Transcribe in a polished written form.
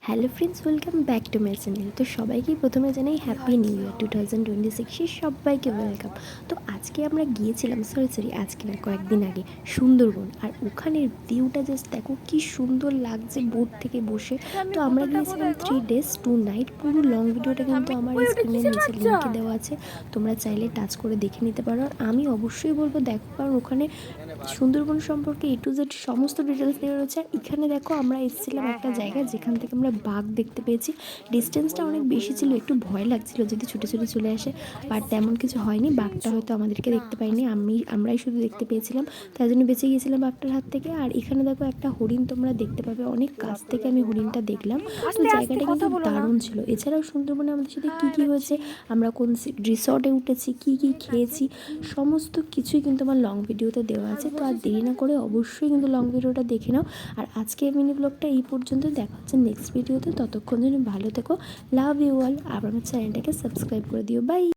Hello friends, welcome back to my channel. তো সবাইকেই প্রথমে জানাই হ্যাপি নিউ ইয়ার 2026, সবাইকে ওয়েলকাম। তো আজকে আমরা গিয়েছিলাম আজকে না, কয়েকদিন আগে সুন্দরবন। আর ওখানের ভিউটা জাস্ট দেখো কি সুন্দর লাগছে বোট থেকে বসে। তো আমরা গিয়েছিলাম 3 days 2 night। পুরো লং ভিডিওটা কিন্তু আমার এই স্ক্রিনের নিচে লিঙ্কে দেওয়া আছে, তোমরা চাইলে টাচ করে দেখে নিতে পারো। আর আমি অবশ্যই বলবো দেখো, কারণ ওখানে সুন্দরবন সম্পর্কে A to Z সমস্ত ডিটেলস দেওয়া রয়েছে। আর এখানে দেখো আমরা এসেছিলাম একটা জায়গা যেখান থেকে আমরা বাঘ দেখতে পেয়েছি। ডিস্টেন্সটা অনেক বেশি ছিল, একটু ভয় লাগছিল যদি ছুটে ছুটে চলে আসে, বাট তেমন কিছু হয়নি। বাঘটা হয়তো আমাদেরকে দেখতে পাইনি, আমরাই শুধু দেখতে পেয়েছিলাম, তাই জন্য বেঁচে গিয়েছিলাম বাঘটার হাত থেকে। আর এখানে দেখো একটা হরিণ তোমরা দেখতে পাবে, অনেক কাছ থেকে আমি হরিণটা দেখলাম। তো জায়গাটা কিন্তু দারুণ ছিল। এছাড়াও সুন্দরবনে আমাদের সাথে কী কী হয়েছে, আমরা কোন রিসর্টে উঠেছি, কী কী খেয়েছি, সমস্ত কিছুই কিন্তু আমার লং ভিডিওতে দেওয়া আছে। তো আর দেরি না করে অবশ্যই কিন্তু লং ভিডিওটা দেখে নাও। আর আজকে মিনি ব্লগটা এই পর্যন্ত, দেখা হচ্ছে নেক্সট ভিডিওতে। ততক্ষণ জন্য ভালো থেকো, লাভ ইউ অল। আর আমার চ্যানেলটাকে সাবস্ক্রাইব করে দিও। বাই।